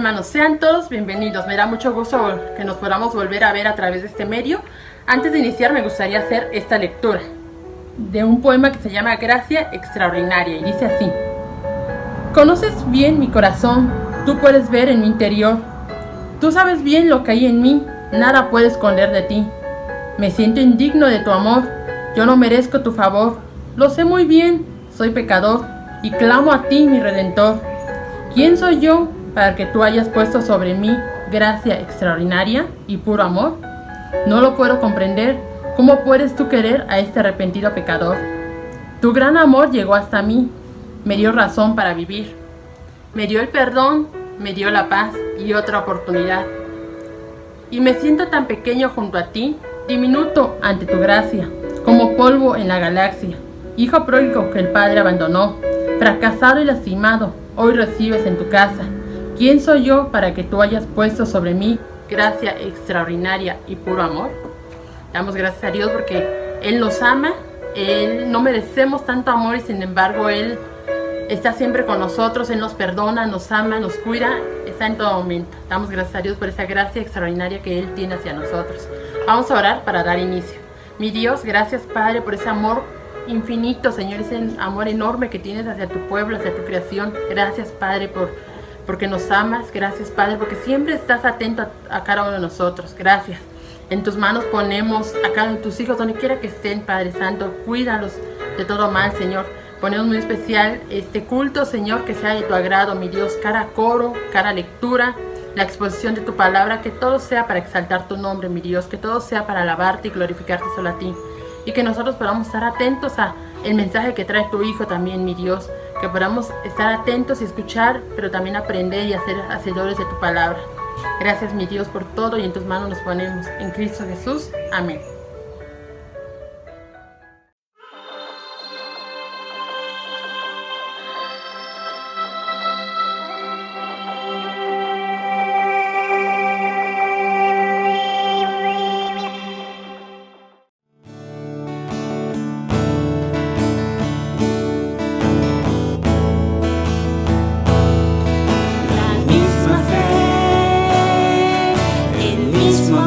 hermanos, sean todos bienvenidos. Me da mucho gusto que nos podamos volver a ver a través de este medio. Antes de iniciar me gustaría hacer esta lectura de un poema que se llama Gracia Extraordinaria y dice así: Conoces bien mi corazón, tú puedes ver en mi interior. Tú sabes bien lo que hay en mí, nada puedo esconder de ti. Me siento indigno de tu amor, yo no merezco tu favor. Lo sé muy bien, soy pecador y clamo a ti, mi Redentor. ¿Quién soy yo para que tú hayas puesto sobre mí gracia extraordinaria y puro amor? No lo puedo comprender. ¿Cómo puedes tú querer a este arrepentido pecador? Tu gran amor llegó hasta mí, me dio razón para vivir. Me dio el perdón, me dio la paz y otra oportunidad. Y me siento tan pequeño junto a ti, diminuto ante tu gracia, como polvo en la galaxia. Hijo pródigo que el Padre abandonó, fracasado y lastimado, hoy recibes en tu casa. ¿Quién soy yo para que tú hayas puesto sobre mí gracia extraordinaria y puro amor? Damos gracias a Dios porque Él nos ama, Él no merecemos tanto amor y sin embargo Él está siempre con nosotros, Él nos perdona, nos ama, nos cuida, está en todo momento. Damos gracias a Dios por esa gracia extraordinaria que Él tiene hacia nosotros. Vamos a orar para dar inicio. Mi Dios, gracias Padre por ese amor infinito, Señor, ese amor enorme que tienes hacia tu pueblo, hacia tu creación. Gracias Padre porque nos amas, gracias Padre porque siempre estás atento a cada uno de nosotros. Gracias. En tus manos ponemos a cada uno de tus hijos, donde quiera que estén, Padre Santo, cuídalos de todo mal, Señor. Ponemos muy especial este culto, Señor, que sea de tu agrado, mi Dios, cada coro, cada lectura, la exposición de tu palabra, que todo sea para exaltar tu nombre, mi Dios, que todo sea para alabarte y glorificarte solo a ti. Y que nosotros podamos estar atentos a el mensaje que trae tu Hijo también, mi Dios. Que podamos estar atentos y escuchar, pero también aprender y ser hacedores de tu palabra. Gracias, mi Dios, por todo y en tus manos nos ponemos. En Cristo Jesús. Amén.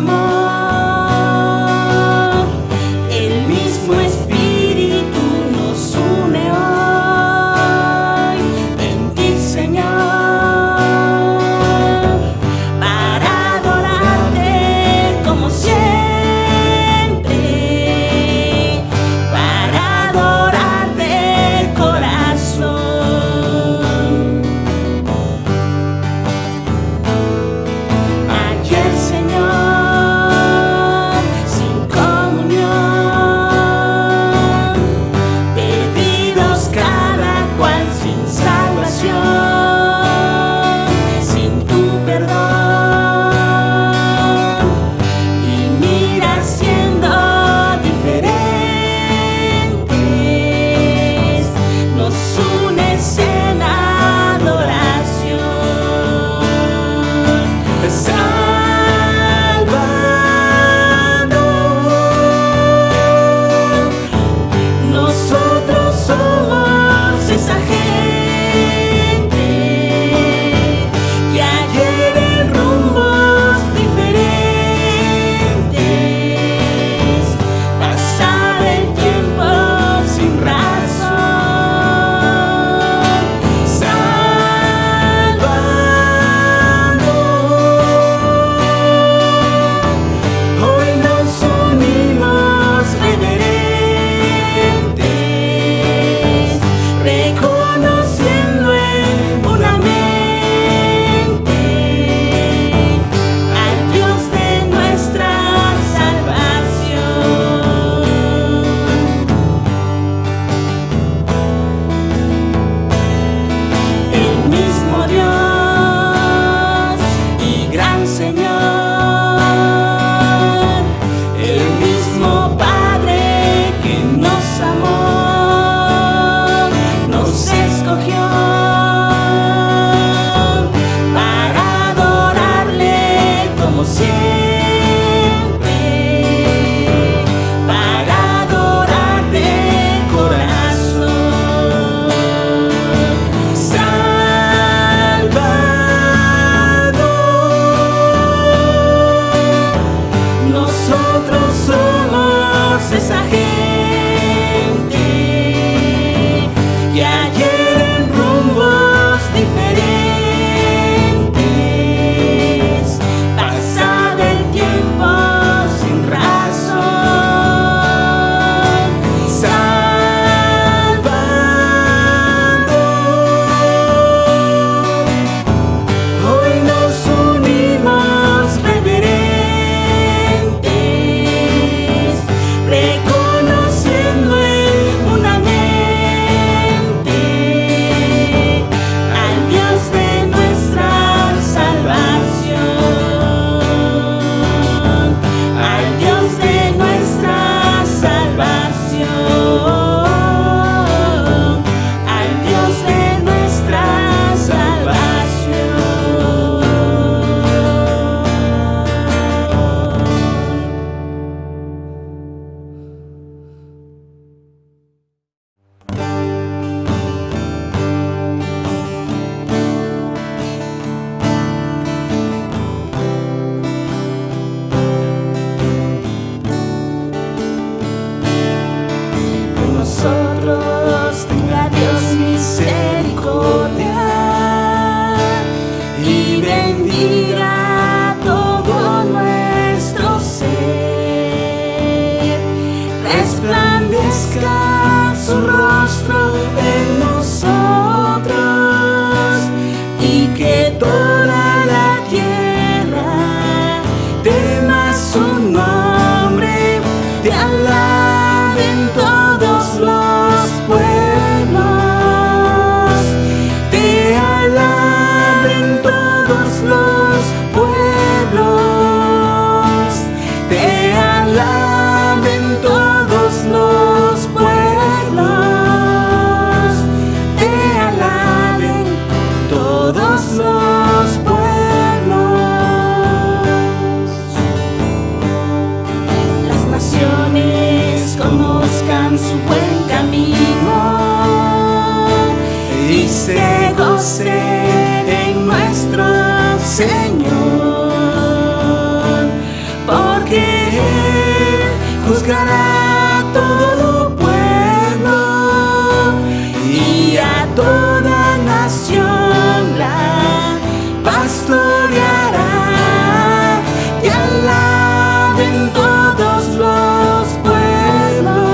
Amor Nosotros somos esa gente que ayer en rumbos diferentes pasaba el tiempo sin razón, salvando. Hoy nos unimos reverentes, reconociendo unamente al Dios de nuestra salvación, al Dios de nuestra salvación, al Dios de nuestra salvación. De nosotros tenga Dios misericordia y bendiga todo nuestro ser, resplandezca su rostro en nosotros y que toda la tierra tema su nombre, te alaben todos los pueblos, te alaben todos los pueblos, te alaben todos los pueblos, te alaben todos los pueblos. Las naciones conozcan su buen camino y se gocen en nuestro Señor, porque Él juzgará a todo pueblo y a toda nación la pastoreará. Te alaben todos los pueblos,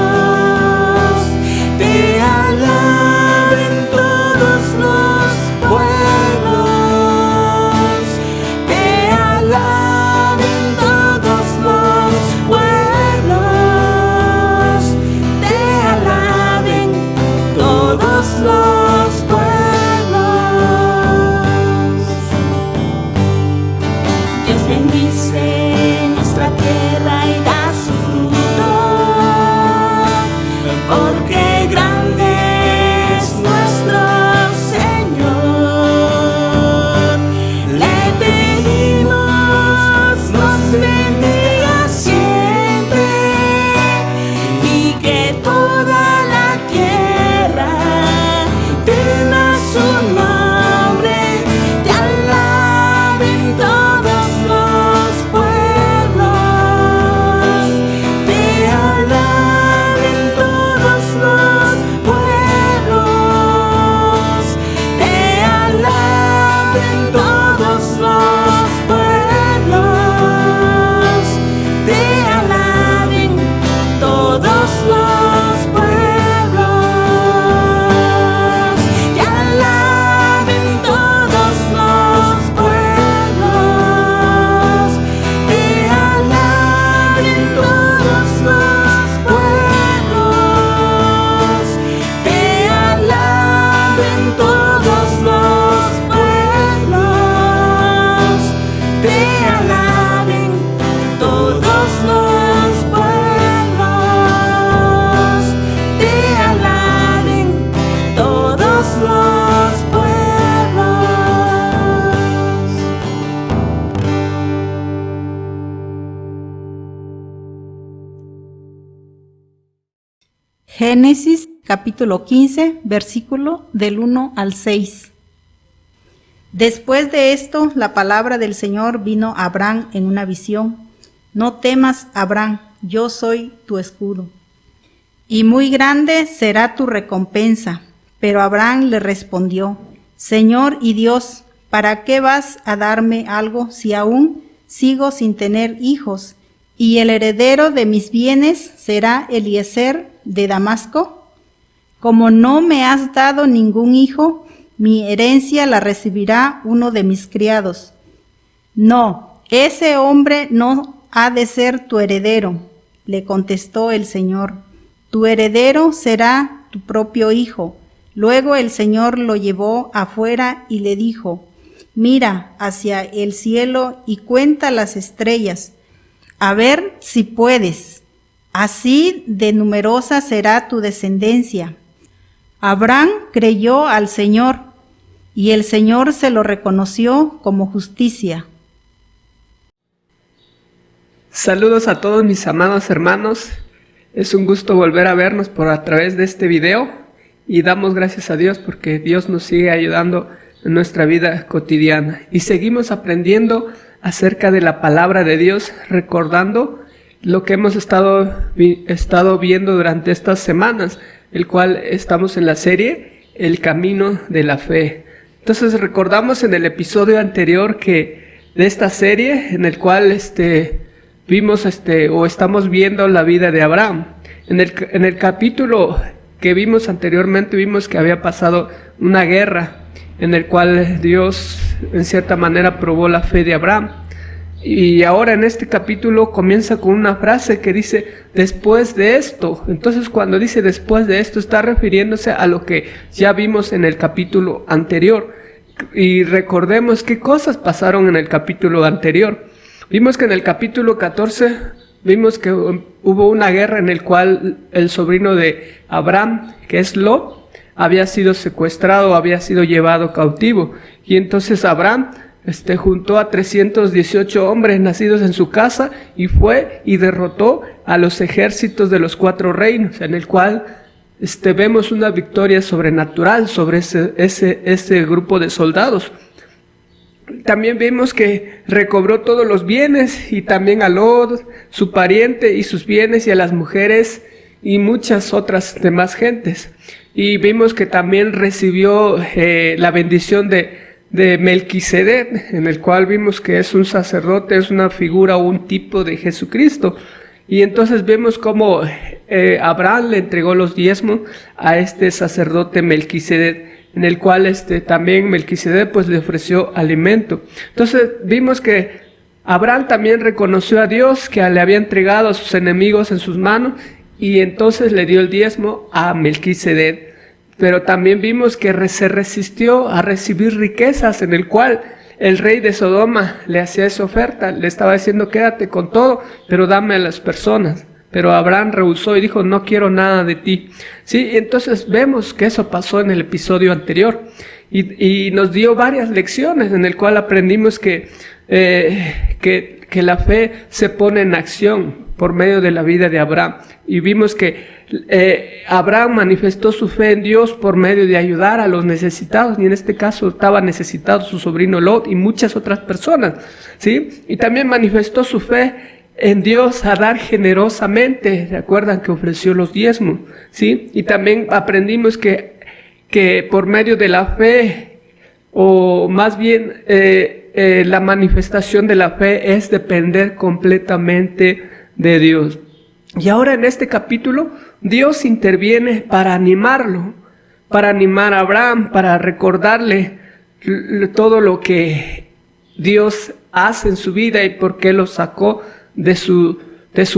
te alaben todos los pueblos, te alaben todos los pueblos, te alaben todos los pueblos. Dios bendice nuestra tierra y da su fruto, porque grande es nuestro Señor. Le pedimos nos bendiga siempre y que toda la tierra tema su nombre, te alaben todos los pueblos, te alaben todos los pueblos, te alaben todos los pueblos, te alaben todos los pueblos, te alaben todos los pueblos, te alaben todos los pueblos, te alaben todos los pueblos, te alaben todos los pueblos, te alaben todos los pueblos. Génesis capítulo 15, versículo del 1 al 6. Después de esto, la palabra del Señor vino a Abraham en una visión, No temas, Abraham, yo soy tu escudo. Y muy grande será tu recompensa. Pero Abraham le respondió: Señor y Dios, ¿para qué vas a darme algo si aún sigo sin tener hijos? ¿Y el heredero de mis bienes será Eliezer de Damasco? Como no me has dado ningún hijo, mi herencia la recibirá uno de mis criados. No, ese hombre no ha de ser tu heredero, le contestó el Señor. Tu heredero será tu propio hijo. Luego el Señor lo llevó afuera y le dijo: Mira hacia el cielo y cuenta las estrellas, a ver si puedes. Así de numerosa será tu descendencia. Abraham creyó al Señor, y el Señor se lo reconoció como justicia. Saludos a todos mis amados hermanos. Es un gusto volver a vernos a través de este video. Y damos gracias a Dios porque Dios nos sigue ayudando en nuestra vida cotidiana. Y seguimos aprendiendo acerca de la palabra de Dios, recordando lo que hemos estado viendo durante estas semanas, el cual estamos en la serie El Camino de la Fe. Entonces recordamos en el episodio anterior de esta serie, en el cual vimos estamos viendo la vida de Abraham. En el capítulo que vimos anteriormente, vimos que había pasado una guerra en el cual Dios en cierta manera probó la fe de Abraham. Y ahora en este capítulo comienza con una frase que dice después de esto. Entonces cuando dice después de esto está refiriéndose a lo que ya vimos en el capítulo anterior. Y recordemos qué cosas pasaron en el capítulo anterior. Vimos que en el capítulo 14 vimos que hubo una guerra en el cual el sobrino de Abraham, que es Lot, había sido secuestrado, había sido llevado cautivo. Y entonces Abraham juntó a 318 hombres nacidos en su casa y fue y derrotó a los ejércitos de los 4 reinos, en el cual vemos una victoria sobrenatural sobre ese grupo de soldados. También vimos que recobró todos los bienes y también a Lot, su pariente y sus bienes, y a las mujeres y muchas otras demás gentes. Y vimos que también recibió la bendición de Melquisedec, en el cual vimos que es un sacerdote, es una figura o un tipo de Jesucristo. Y entonces vemos cómo Abraham le entregó los diezmos a este sacerdote Melquisedec, en el cual también Melquisedec pues le ofreció alimento. Entonces vimos que Abraham también reconoció a Dios, que le había entregado a sus enemigos en sus manos, y entonces le dio el diezmo a Melquisedec. Pero también vimos que se resistió a recibir riquezas, en el cual el rey de Sodoma le hacía esa oferta, le estaba diciendo quédate con todo, pero dame a las personas. Pero Abraham rehusó y dijo no quiero nada de ti. Sí, entonces vemos que eso pasó en el episodio anterior y nos dio varias lecciones en el cual aprendimos que la fe se pone en acción por medio de la vida de Abraham. Y vimos que Abraham manifestó su fe en Dios por medio de ayudar a los necesitados, y en este caso estaba necesitado su sobrino Lot y muchas otras personas, ¿sí? Y también manifestó su fe en Dios a dar generosamente. ¿Recuerdan que ofreció los diezmos? ¿Sí? Y también aprendimos que por medio de la fe, o más bien la manifestación de la fe es depender completamente de Dios. Y ahora en este capítulo Dios interviene para animarlo, para animar a Abraham, para recordarle todo lo que Dios hace en su vida y por qué lo sacó de su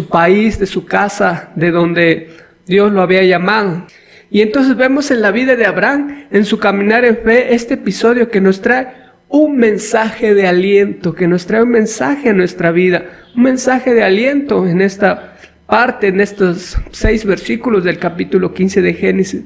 país, de su casa, de donde Dios lo había llamado. Y entonces vemos en la vida de Abraham, en su caminar en fe, este episodio que nos trae un mensaje de aliento, que nos trae un mensaje a nuestra vida, un mensaje de aliento en esta parte, en estos 6 versículos del capítulo 15 de Génesis.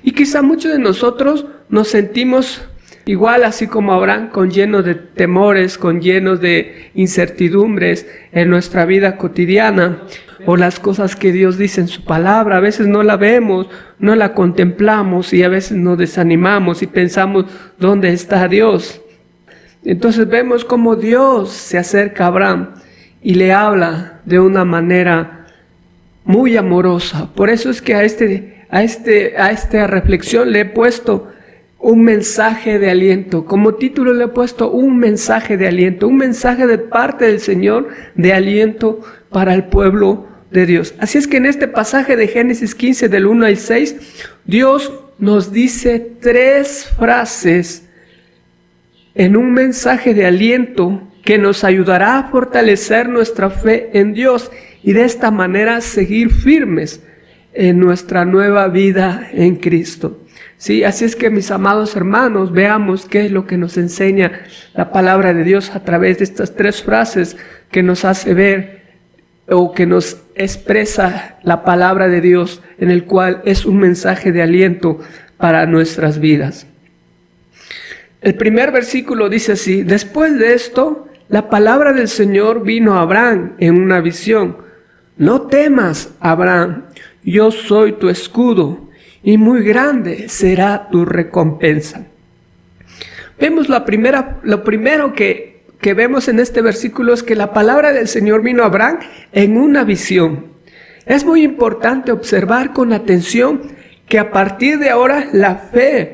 Y quizá muchos de nosotros nos sentimos igual, así como Abraham, con llenos de temores, con llenos de incertidumbres en nuestra vida cotidiana, o las cosas que Dios dice en su palabra. A veces no la vemos, no la contemplamos, y a veces nos desanimamos y pensamos, ¿dónde está Dios? Entonces vemos cómo Dios se acerca a Abraham y le habla de una manera muy amorosa. Por eso es que a esta reflexión le he puesto un mensaje de aliento. Como título le he puesto un mensaje de aliento, un mensaje de parte del Señor de aliento para el pueblo de Dios. Así es que en este pasaje de Génesis 15 del 1 al 6, Dios nos dice 3 frases en un mensaje de aliento que nos ayudará a fortalecer nuestra fe en Dios y de esta manera seguir firmes en nuestra nueva vida en Cristo. Sí, así es que mis amados hermanos, veamos qué es lo que nos enseña la palabra de Dios a través de estas 3 frases que nos hace ver o que nos expresa la palabra de Dios, en el cual es un mensaje de aliento para nuestras vidas. El primer versículo dice así: después de esto, la palabra del Señor vino a Abraham en una visión. No temas, Abraham, yo soy tu escudo, y muy grande será tu recompensa. Vemos lo primero que vemos en este versículo es que la palabra del Señor vino a Abraham en una visión. Es muy importante observar con atención que a partir de ahora la fe,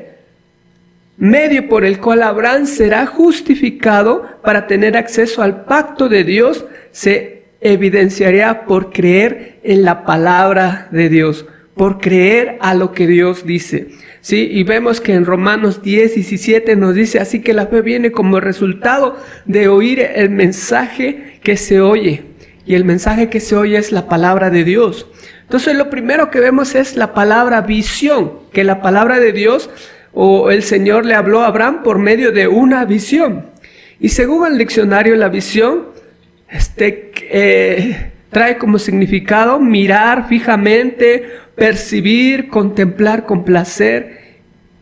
medio por el cual Abraham será justificado para tener acceso al pacto de Dios, se evidenciaría por creer en la palabra de Dios, por creer a lo que Dios dice. Sí, y vemos que en Romanos 10:17 nos dice: así que la fe viene como resultado de oír el mensaje que se oye, y el mensaje que se oye es la palabra de Dios. Entonces lo primero que vemos es la palabra visión, que la palabra de Dios o el Señor le habló a Abraham por medio de una visión. Y según el diccionario, la visión trae como significado mirar fijamente, percibir, contemplar con placer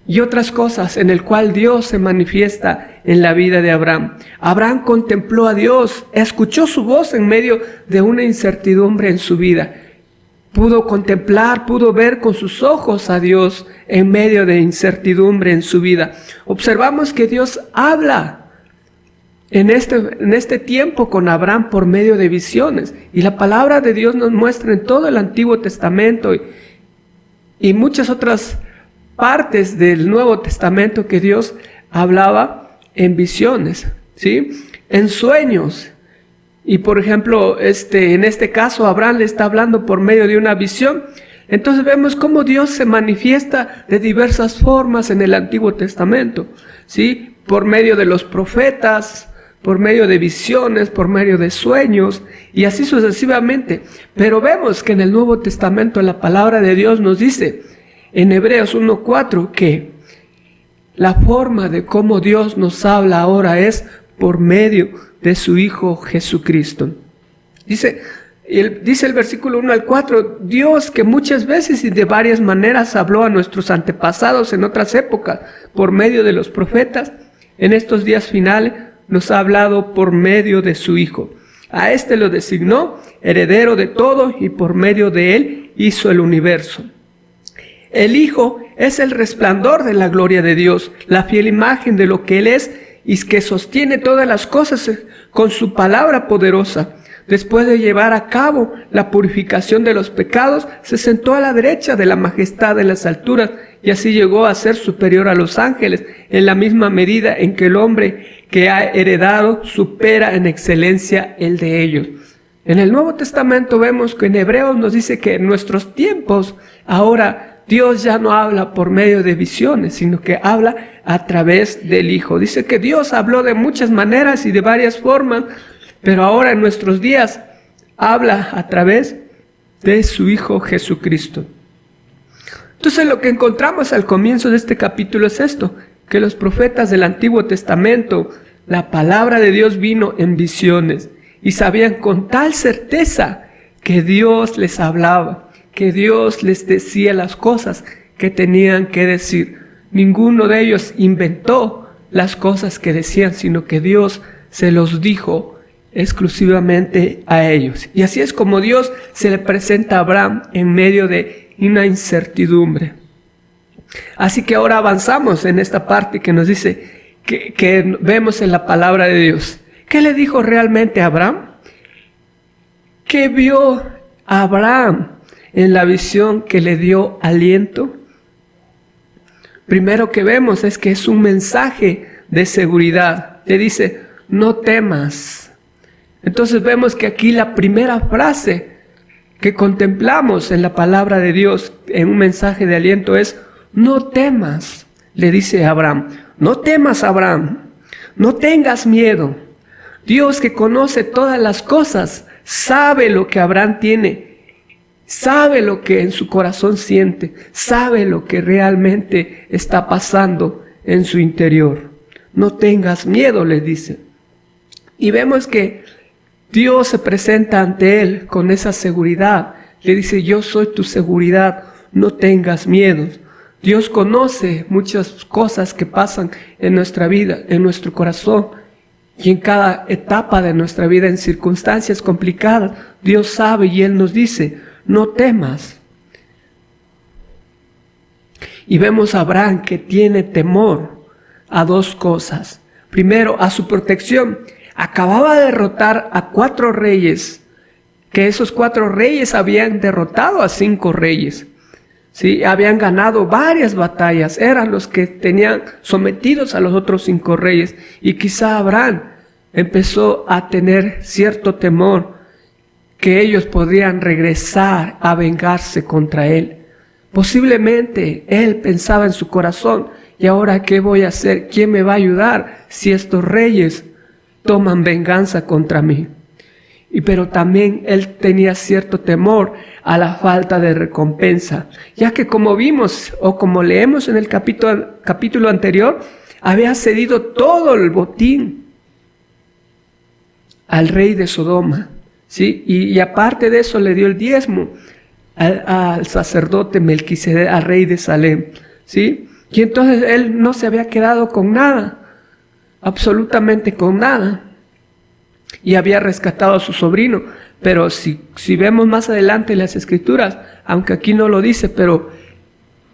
y otras cosas, en el cual Dios se manifiesta en la vida de Abraham. Abraham contempló a Dios, escuchó su voz en medio de una incertidumbre en su vida. Pudo contemplar, pudo ver con sus ojos a Dios en medio de incertidumbre en su vida. Observamos que Dios habla en este tiempo con Abraham por medio de visiones. Y la palabra de Dios nos muestra en todo el Antiguo Testamento y muchas otras partes del Nuevo Testamento que Dios hablaba en visiones, ¿sí? En sueños. Y por ejemplo, en este caso Abraham le está hablando por medio de una visión. Entonces vemos cómo Dios se manifiesta de diversas formas en el Antiguo Testamento, ¿sí? Por medio de los profetas, por medio de visiones, por medio de sueños y así sucesivamente. Pero vemos que en el Nuevo Testamento la palabra de Dios nos dice en Hebreos 1:4 que la forma de cómo Dios nos habla ahora es por medio de su Hijo Jesucristo. Dice el versículo 1 al 4, Dios que muchas veces y de varias maneras habló a nuestros antepasados en otras épocas por medio de los profetas, en estos días finales nos ha hablado por medio de su Hijo. A este lo designó heredero de todo y por medio de él hizo el universo. El Hijo es el resplandor de la gloria de Dios, la fiel imagen de lo que Él es y que sostiene todas las cosas con su palabra poderosa. Después de llevar a cabo la purificación de los pecados, se sentó a la derecha de la majestad en las alturas y así llegó a ser superior a los ángeles en la misma medida en que el hombre que ha heredado supera en excelencia el de ellos. En el Nuevo Testamento vemos que en Hebreos nos dice que en nuestros tiempos ahora Dios ya no habla por medio de visiones, sino que habla a través del Hijo. Dice que Dios habló de muchas maneras y de varias formas, pero ahora en nuestros días habla a través de su Hijo Jesucristo. Entonces lo que encontramos al comienzo de este capítulo es esto, que los profetas del Antiguo Testamento, la palabra de Dios vino en visiones y sabían con tal certeza que Dios les hablaba, que Dios les decía las cosas que tenían que decir. Ninguno de ellos inventó las cosas que decían, sino que Dios se los dijo exclusivamente a ellos. Y así es como Dios se le presenta a Abraham en medio de una incertidumbre. Así que ahora avanzamos en esta parte que nos dice, que vemos en la palabra de Dios. ¿Qué le dijo realmente a Abraham? ¿Qué vio Abraham en la visión que le dio aliento? Primero que vemos es que es un mensaje de seguridad. Le dice, no temas. Entonces vemos que aquí la primera frase que contemplamos en la palabra de Dios en un mensaje de aliento es, no temas, le dice a Abraham. No temas, Abraham, no tengas miedo. Dios, que conoce todas las cosas, sabe lo que Abraham tiene, sabe lo que en su corazón siente, sabe lo que realmente está pasando en su interior. No tengas miedo, le dice. Y vemos que Dios se presenta ante él con esa seguridad. Le dice, yo soy tu seguridad, no tengas miedo. Dios conoce muchas cosas que pasan en nuestra vida, en nuestro corazón. Y en cada etapa de nuestra vida, en circunstancias complicadas, Dios sabe y Él nos dice, no temas. Y vemos a Abraham que tiene temor a dos cosas. Primero, a su protección. Acababa de derrotar a 4 reyes, que esos 4 reyes habían derrotado a 5 reyes. Sí, habían ganado varias batallas, eran los que tenían sometidos a los otros 5 reyes. Y quizá Abraham empezó a tener cierto temor que ellos podrían regresar a vengarse contra él. Posiblemente él pensaba en su corazón, ¿y ahora qué voy a hacer? ¿Quién me va a ayudar si estos reyes toman venganza contra mí? Pero también él tenía cierto temor a la falta de recompensa, ya que como vimos o como leemos en el capítulo anterior, había cedido todo el botín al rey de Sodoma, ¿sí? Y aparte de eso le dio el diezmo al sacerdote Melquisedec, al rey de Salem, ¿sí? Y entonces él no se había quedado con nada, absolutamente con nada. Y había rescatado a su sobrino, pero si vemos más adelante en las escrituras, aunque aquí no lo dice, pero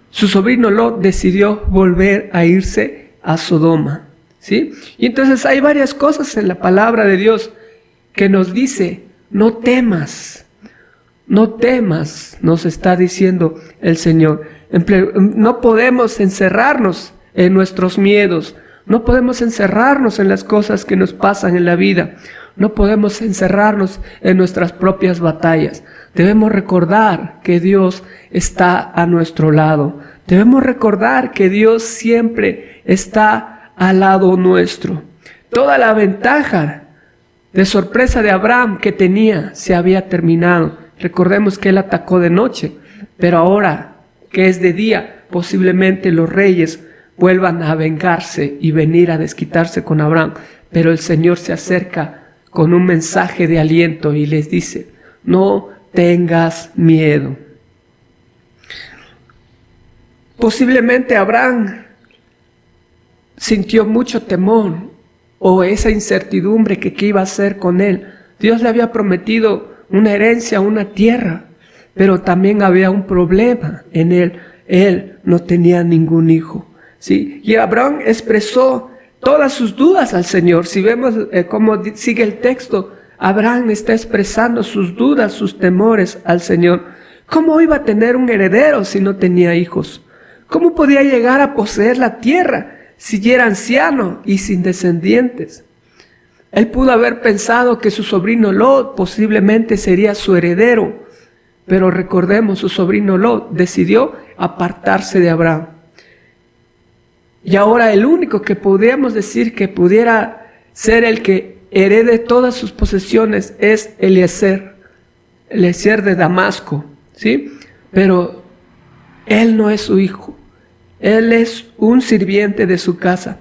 su sobrino Lot decidió volver a irse a Sodoma, ¿sí? Y entonces hay varias cosas en la palabra de Dios que nos dice, no temas, nos está diciendo el Señor. No podemos encerrarnos en nuestros miedos, no podemos encerrarnos en las cosas que nos pasan en la vida. No podemos encerrarnos en nuestras propias batallas. Debemos recordar que Dios está a nuestro lado. Debemos recordar que Dios siempre está al lado nuestro. Toda la ventaja de sorpresa de Abraham que tenía se había terminado. Recordemos que él atacó de noche, pero ahora que es de día, posiblemente los reyes vuelvan a vengarse y venir a desquitarse con Abraham. Pero el Señor se acerca con un mensaje de aliento y les dice, no tengas miedo. Posiblemente Abraham sintió mucho temor o esa incertidumbre que qué iba a hacer con él. Dios le había prometido una herencia, una tierra, pero también había un problema en él. Él no tenía ningún hijo, ¿sí? Y Abraham expresó todas sus dudas al Señor. Si vemos cómo sigue el texto, Abraham está expresando sus dudas, sus temores al Señor. ¿Cómo iba a tener un heredero si no tenía hijos? ¿Cómo podía llegar a poseer la tierra si ya era anciano y sin descendientes? Él pudo haber pensado que su sobrino Lot posiblemente sería su heredero, pero recordemos, su sobrino Lot decidió apartarse de Abraham. Y ahora el único que podríamos decir que pudiera ser el que herede todas sus posesiones es Eliezer de Damasco, ¿sí? Pero él no es su hijo, él es un sirviente de su casa.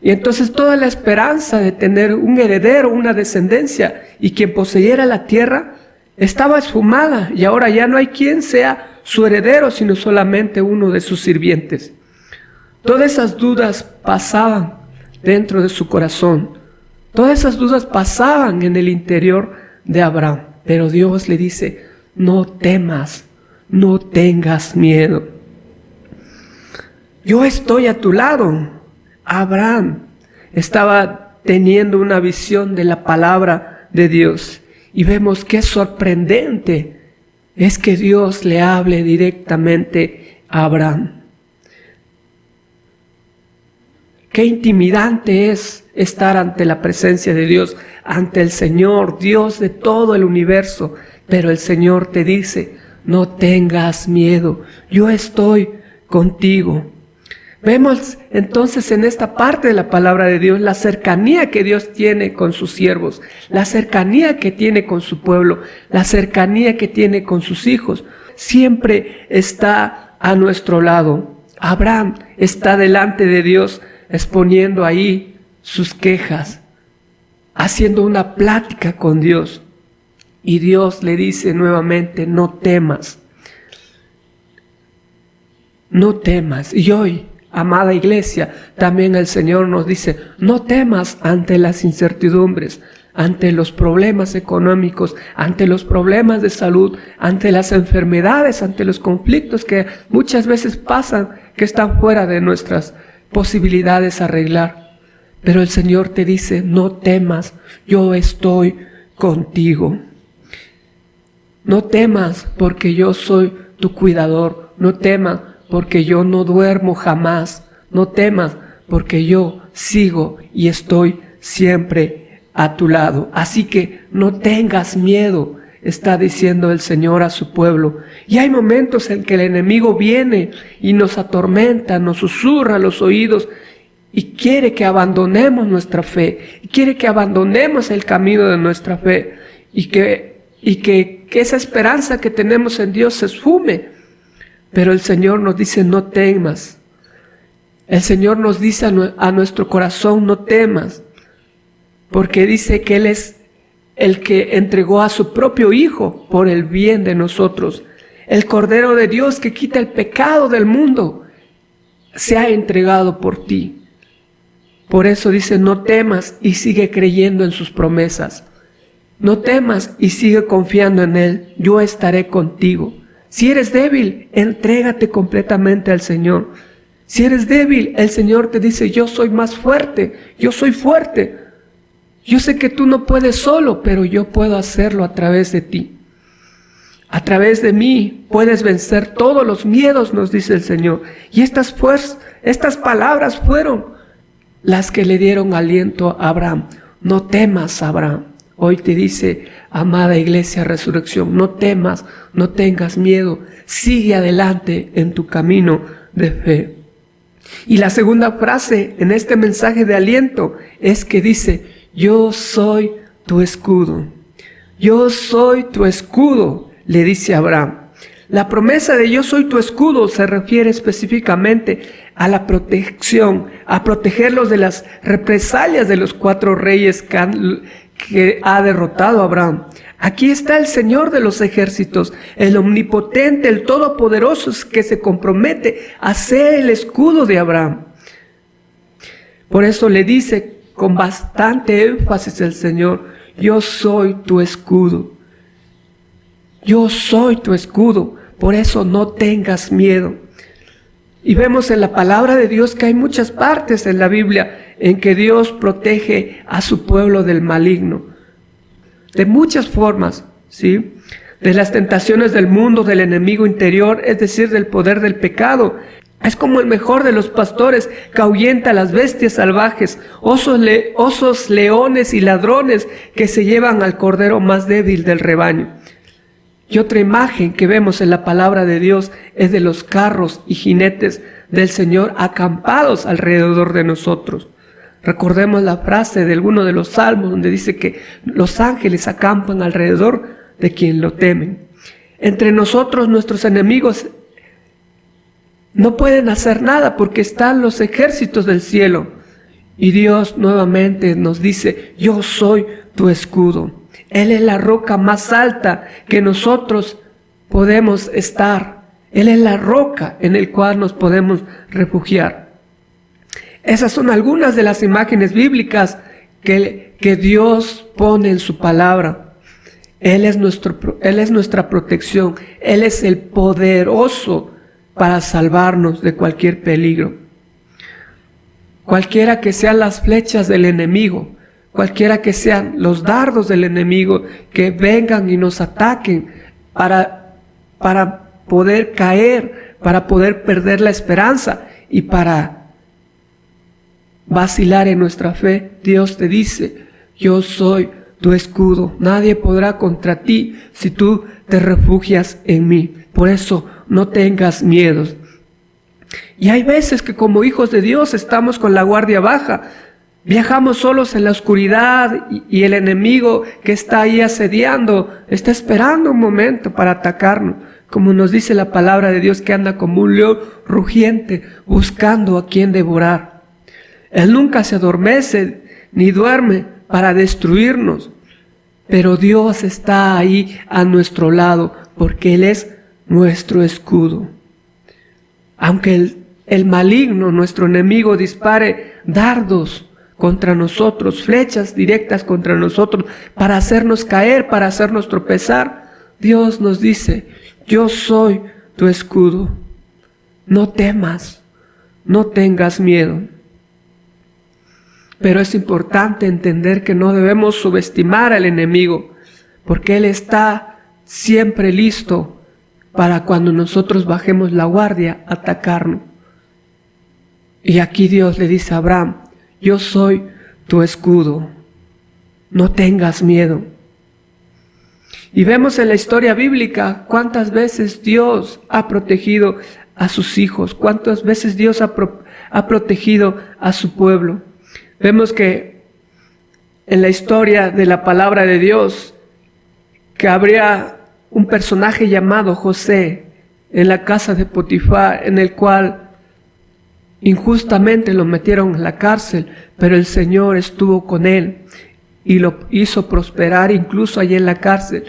Y entonces toda la esperanza de tener un heredero, una descendencia y quien poseyera la tierra estaba esfumada, y ahora ya no hay quien sea su heredero, sino solamente uno de sus sirvientes. Todas esas dudas pasaban dentro de su corazón. Todas esas dudas pasaban en el interior de Abraham. Pero Dios le dice, no temas, no tengas miedo. Yo estoy a tu lado. Abraham estaba teniendo una visión de la palabra de Dios. Y vemos que es sorprendente es que Dios le hable directamente a Abraham. Qué intimidante es estar ante la presencia de Dios, ante el Señor, Dios de todo el universo. Pero el Señor te dice, no tengas miedo, yo estoy contigo. Vemos entonces en esta parte de la palabra de Dios la cercanía que Dios tiene con sus siervos, la cercanía que tiene con su pueblo, la cercanía que tiene con sus hijos. Siempre está a nuestro lado. Abraham está delante de Dios exponiendo ahí sus quejas, haciendo una plática con Dios. Y Dios le dice nuevamente, no temas. No temas. Y hoy, amada iglesia, también el Señor nos dice, no temas ante las incertidumbres, ante los problemas económicos, ante los problemas de salud, ante las enfermedades, ante los conflictos que muchas veces pasan, que están fuera de nuestras posibilidades arreglar. Pero el Señor te dice, no temas, yo estoy contigo. No temas porque yo soy tu cuidador. No temas porque yo no duermo jamás. No temas porque yo sigo y estoy siempre a tu lado. Así que no tengas miedo, está diciendo el Señor a su pueblo. Y hay momentos en que el enemigo viene y nos atormenta, nos susurra a los oídos y quiere que abandonemos nuestra fe, y quiere que abandonemos el camino de nuestra fe y que esa esperanza que tenemos en Dios se esfume. Pero el Señor nos dice, no temas. El Señor nos dice a nuestro corazón, no temas, porque dice que Él es el que entregó a su propio Hijo por el bien de nosotros. El Cordero de Dios que quita el pecado del mundo se ha entregado por ti. Por eso dice, no temas, y sigue creyendo en sus promesas. No temas y sigue confiando en Él. Yo estaré contigo. Si eres débil, entrégate completamente al Señor. Si eres débil, el Señor te dice, yo soy más fuerte, yo soy fuerte. Yo sé que tú no puedes solo, pero yo puedo hacerlo a través de ti. A través de mí puedes vencer todos los miedos, nos dice el Señor. Y estas palabras fueron las que le dieron aliento a Abraham. No temas, Abraham. Hoy te dice, amada iglesia Resurrección, no temas, no tengas miedo. Sigue adelante en tu camino de fe. Y la segunda frase en este mensaje de aliento es que dice, yo soy tu escudo. Yo soy tu escudo, le dice Abraham. La promesa de yo soy tu escudo se refiere específicamente a la protección, a protegerlos de las represalias de los 4 reyes que ha derrotado Abraham. Aquí está el Señor de los ejércitos, el omnipotente, el todopoderoso, que se compromete a ser el escudo de Abraham. Por eso le dice con bastante énfasis el Señor, yo soy tu escudo. Yo soy tu escudo, por eso no tengas miedo. Y vemos en la palabra de Dios que hay muchas partes en la Biblia en que Dios protege a su pueblo del maligno. De muchas formas, ¿sí? De las tentaciones del mundo, del enemigo interior, es decir, del poder del pecado. Es como el mejor de los pastores que ahuyenta a las bestias salvajes, osos, leones y ladrones que se llevan al cordero más débil del rebaño. Y otra imagen que vemos en la palabra de Dios es de los carros y jinetes del Señor acampados alrededor de nosotros. Recordemos la frase de alguno de los salmos donde dice que los ángeles acampan alrededor de quien lo temen. Entre nosotros, nuestros enemigos no pueden hacer nada porque están los ejércitos del cielo. Y Dios nuevamente nos dice, yo soy tu escudo. Él es la roca más alta que nosotros podemos estar. Él es la roca en la cual nos podemos refugiar. Esas son algunas de las imágenes bíblicas que Dios pone en su palabra. Él es nuestra protección. Él es el poderoso para salvarnos de cualquier peligro. Cualquiera que sean las flechas del enemigo, cualquiera que sean los dardos del enemigo que vengan y nos ataquen para poder caer, para poder perder la esperanza y para vacilar en nuestra fe. Dios te dice: yo soy tu escudo, nadie podrá contra ti si tú te refugias en mí. Por eso no tengas miedo. Y hay veces que como hijos de Dios estamos con la guardia baja, viajamos solos en la oscuridad y el enemigo que está ahí asediando está esperando un momento para atacarnos, como nos dice la palabra de Dios, que anda como un león rugiente buscando a quien devorar. Él nunca se adormece ni duerme para destruirnos, pero Dios está ahí a nuestro lado porque Él es nuestro escudo. Aunque el maligno, nuestro enemigo, dispare dardos contra nosotros, flechas directas contra nosotros, para hacernos caer, para hacernos tropezar, Dios nos dice: yo soy tu escudo, no temas, no tengas miedo. Pero es importante entender que no debemos subestimar al enemigo, porque Él está siempre listo para cuando nosotros bajemos la guardia, atacarnos. Y aquí Dios le dice a Abraham: yo soy tu escudo, no tengas miedo. Y vemos en la historia bíblica cuántas veces Dios ha protegido a sus hijos, cuántas veces Dios ha protegido a su pueblo. Vemos que en la historia de la palabra de Dios, que habría un personaje llamado José en la casa de Potifar, en el cual injustamente lo metieron en la cárcel, pero el Señor estuvo con él y lo hizo prosperar incluso allí en la cárcel,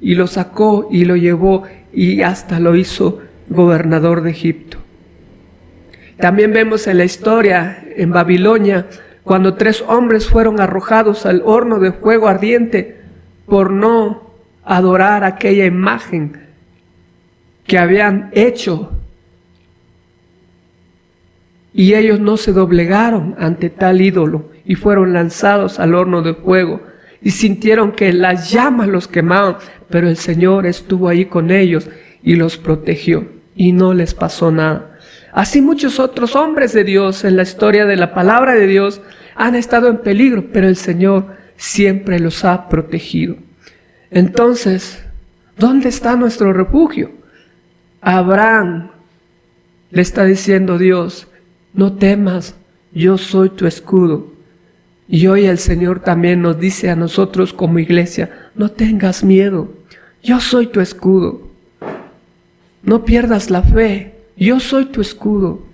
y lo sacó y lo llevó y hasta lo hizo gobernador de Egipto. También vemos en la historia en Babilonia, cuando 3 hombres fueron arrojados al horno de fuego ardiente por no adorar aquella imagen que habían hecho, y ellos no se doblegaron ante tal ídolo y fueron lanzados al horno de fuego y sintieron que las llamas los quemaban, pero el Señor estuvo ahí con ellos y los protegió y no les pasó nada. Así muchos otros hombres de Dios en la historia de la palabra de Dios han estado en peligro, pero el Señor siempre los ha protegido. Entonces, ¿dónde está nuestro refugio? A Abraham le está diciendo Dios: no temas, yo soy tu escudo. Y hoy el Señor también nos dice a nosotros como iglesia: no tengas miedo, yo soy tu escudo. No pierdas la fe, yo soy tu escudo.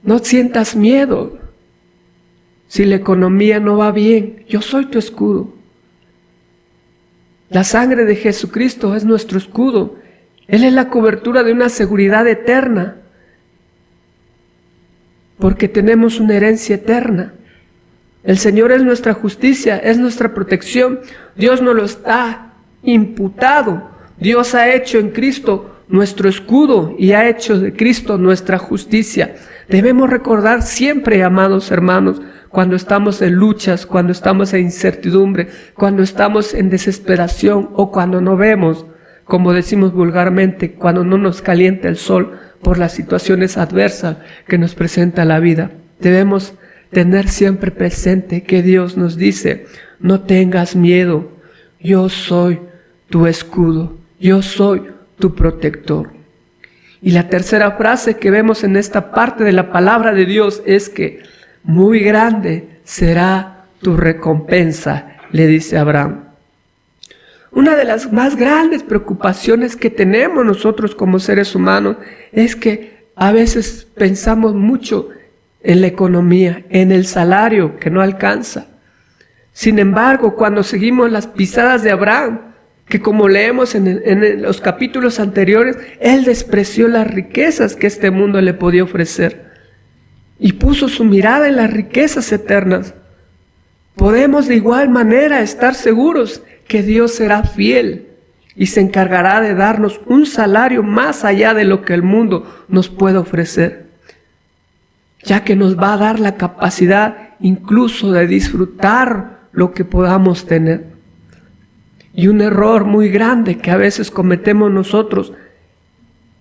No sientas miedo. Si la economía no va bien, yo soy tu escudo. La sangre de Jesucristo es nuestro escudo. Él es la cobertura de una seguridad eterna, porque tenemos una herencia eterna. El Señor es nuestra justicia, es nuestra protección. Dios nos lo está imputado. Dios ha hecho en Cristo nuestro escudo y ha hecho de Cristo nuestra justicia. Debemos recordar siempre, amados hermanos, cuando estamos en luchas, cuando estamos en incertidumbre, cuando estamos en desesperación o cuando no vemos, como decimos vulgarmente, cuando no nos calienta el sol por las situaciones adversas que nos presenta la vida. Debemos tener siempre presente que Dios nos dice: no tengas miedo, yo soy tu escudo, yo soy tu protector. Y la tercera frase que vemos en esta parte de la palabra de Dios es que muy grande será tu recompensa, le dice Abraham. Una de las más grandes preocupaciones que tenemos nosotros como seres humanos es que a veces pensamos mucho en la economía, en el salario que no alcanza. Sin embargo, cuando seguimos las pisadas de Abraham, que como leemos en los capítulos anteriores, él despreció las riquezas que este mundo le podía ofrecer y puso su mirada en las riquezas eternas. Podemos de igual manera estar seguros que Dios será fiel y se encargará de darnos un salario más allá de lo que el mundo nos puede ofrecer, ya que nos va a dar la capacidad incluso de disfrutar lo que podamos tener. Y un error muy grande que a veces cometemos nosotros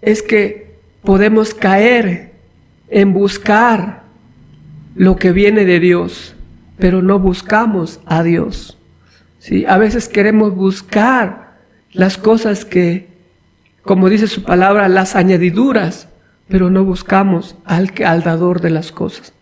es que podemos caer en buscar lo que viene de Dios, pero no buscamos a Dios. ¿Sí? A veces queremos buscar las cosas que, como dice su palabra, las añadiduras, pero no buscamos al dador de las cosas.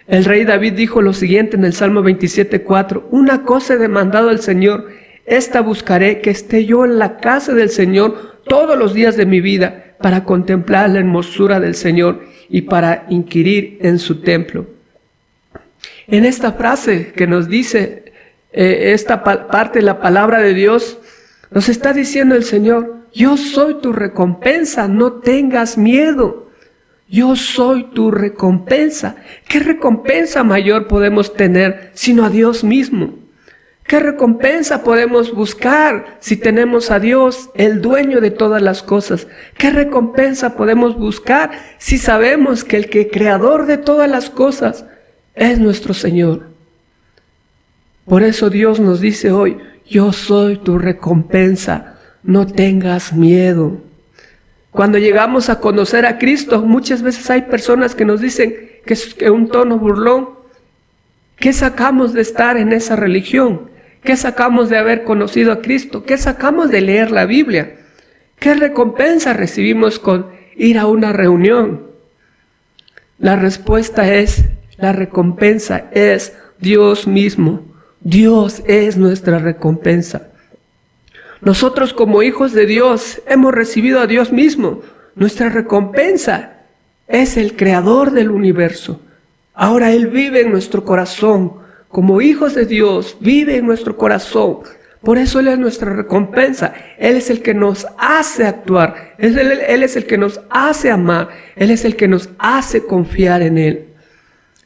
El rey David dijo lo siguiente en el Salmo 27:4: una cosa he demandado al Señor, esta buscaré, que esté yo en la casa del Señor todos los días de mi vida, para contemplar la hermosura del Señor y para inquirir en su templo. En esta frase que nos dice esta parte de la palabra de Dios, nos está diciendo el Señor: yo soy tu recompensa, no tengas miedo. Yo soy tu recompensa. ¿Qué recompensa mayor podemos tener sino a Dios mismo? ¿Qué recompensa podemos buscar si tenemos a Dios, el dueño de todas las cosas? ¿Qué recompensa podemos buscar si sabemos que el creador de todas las cosas es nuestro Señor? Por eso Dios nos dice hoy: yo soy tu recompensa, no tengas miedo. Cuando llegamos a conocer a Cristo, muchas veces hay personas que nos dicen que es un tono burlón: ¿qué sacamos de estar en esa religión? ¿Qué sacamos de haber conocido a Cristo? ¿Qué sacamos de leer la Biblia? ¿Qué recompensa recibimos con ir a una reunión? La respuesta es: la recompensa es Dios mismo. Dios es nuestra recompensa. Nosotros, como hijos de Dios, hemos recibido a Dios mismo. Nuestra recompensa es el creador del universo. Ahora Él vive en nuestro corazón. Como hijos de Dios, vive en nuestro corazón. Por eso Él es nuestra recompensa. Él es el que nos hace actuar. Él es el que nos hace amar. Él es el que nos hace confiar en Él.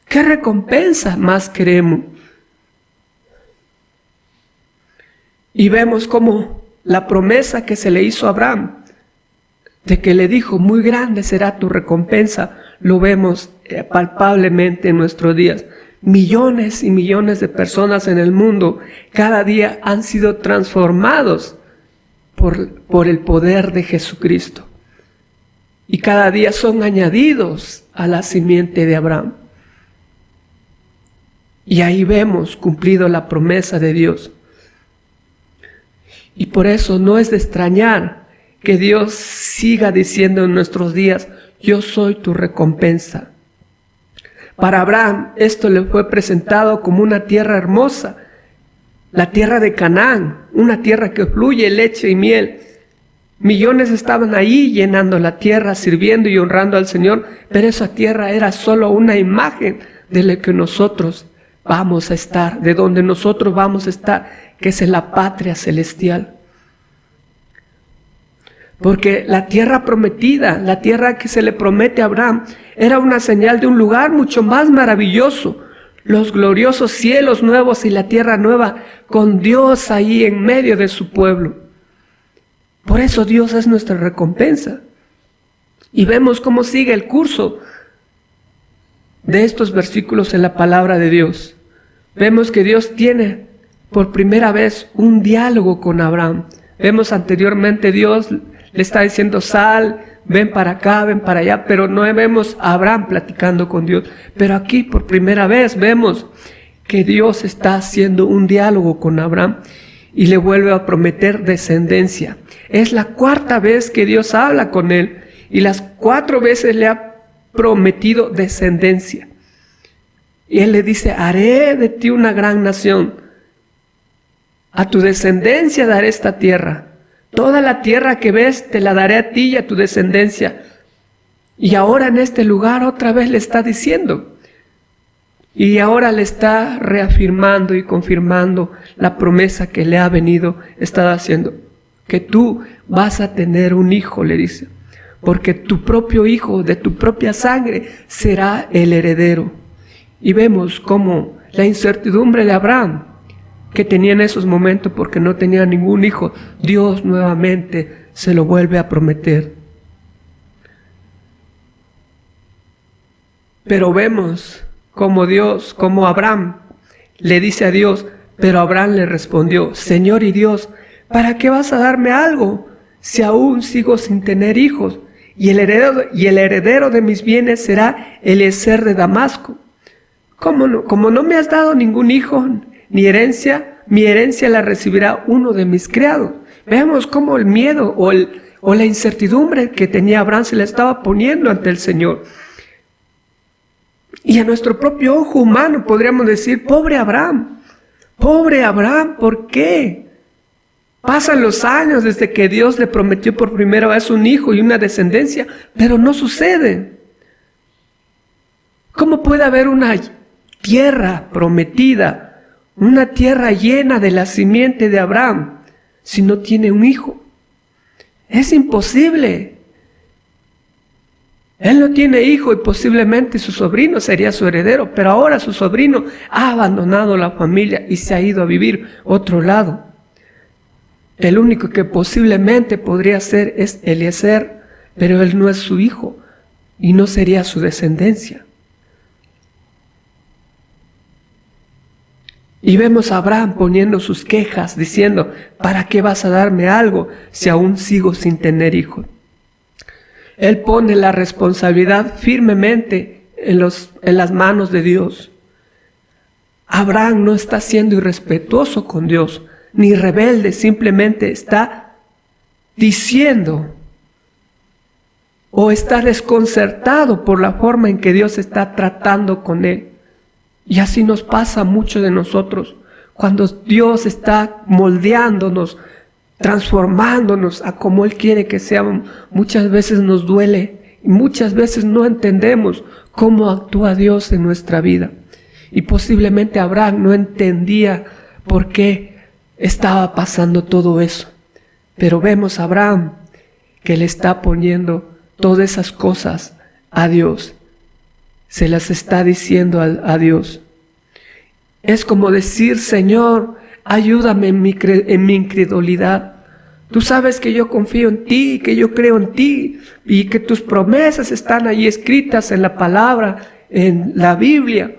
¿Qué recompensa más queremos? Y vemos cómo la promesa que se le hizo a Abraham, de que le dijo: muy grande será tu recompensa, lo vemos palpablemente en nuestros días. Millones y millones de personas en el mundo cada día han sido transformados por el poder de Jesucristo. Y cada día son añadidos a la simiente de Abraham. Y ahí vemos cumplido la promesa de Dios. Y por eso no es de extrañar que Dios siga diciendo en nuestros días: yo soy tu recompensa. Para Abraham esto le fue presentado como una tierra hermosa, la tierra de Canaán, una tierra que fluye leche y miel. Millones estaban ahí llenando la tierra, sirviendo y honrando al Señor, pero esa tierra era solo una imagen de lo que nosotros vamos a estar, de donde nosotros vamos a estar, que es en la patria celestial. Porque la tierra prometida, la tierra que se le promete a Abraham, era una señal de un lugar mucho más maravilloso, los gloriosos cielos nuevos y la tierra nueva, con Dios ahí en medio de su pueblo. Por eso Dios es nuestra recompensa. Y vemos cómo sigue el curso de estos versículos en la palabra de Dios. Vemos que Dios tiene por primera vez un diálogo con Abraham. Vemos anteriormente Dios le está diciendo: sal, ven para acá, ven para allá, pero no vemos a Abraham platicando con Dios. Pero aquí por primera vez vemos que Dios está haciendo un diálogo con Abraham y le vuelve a prometer descendencia. Es la cuarta vez que Dios habla con él y las 4 veces le ha prometido descendencia. Y él le dice: haré de ti una gran nación, a tu descendencia daré esta tierra. Toda la tierra que ves te la daré a ti y a tu descendencia. Y ahora en este lugar otra vez le está diciendo. Y ahora le está reafirmando y confirmando la promesa que le ha venido, está haciendo. Que tú vas a tener un hijo, le dice. Porque tu propio hijo, de tu propia sangre, será el heredero. Y vemos cómo la incertidumbre de Abraham, que tenía en esos momentos porque no tenía ningún hijo, Dios nuevamente se lo vuelve a prometer. Pero vemos como Abraham le dice a Dios, pero Abraham le respondió, Señor y Dios, ¿para qué vas a darme algo si aún sigo sin tener hijos? Y el heredero de mis bienes será Eliezer de Damasco. Como no me has dado ningún hijo ni herencia, mi herencia la recibirá uno de mis criados. Vemos cómo el miedo o la incertidumbre que tenía Abraham se le estaba poniendo ante el Señor. Y a nuestro propio ojo humano podríamos decir, pobre Abraham, ¿por qué? Pasan los años desde que Dios le prometió por primera vez un hijo y una descendencia, pero no sucede. ¿Cómo puede haber una tierra prometida, una tierra llena de la simiente de Abraham, si no tiene un hijo? Es imposible. Él no tiene hijo y posiblemente su sobrino sería su heredero, pero ahora su sobrino ha abandonado la familia y se ha ido a vivir a otro lado. El único que posiblemente podría ser es Eliezer, pero él no es su hijo y no sería su descendencia. Y vemos a Abraham poniendo sus quejas, diciendo, ¿para qué vas a darme algo si aún sigo sin tener hijos? Él pone la responsabilidad firmemente en las manos de Dios. Abraham no está siendo irrespetuoso con Dios, ni rebelde, simplemente está diciendo o está desconcertado por la forma en que Dios está tratando con él. Y así nos pasa a muchos de nosotros, cuando Dios está moldeándonos, transformándonos a como Él quiere que seamos. Muchas veces nos duele y muchas veces no entendemos cómo actúa Dios en nuestra vida. Y posiblemente Abraham no entendía por qué estaba pasando todo eso. Pero vemos a Abraham que le está poniendo todas esas cosas a Dios. Se las está diciendo a Dios. Es como decir, Señor, ayúdame en mi incredulidad. Tú sabes que yo confío en ti, que yo creo en ti y que tus promesas están ahí escritas en la palabra, en la Biblia.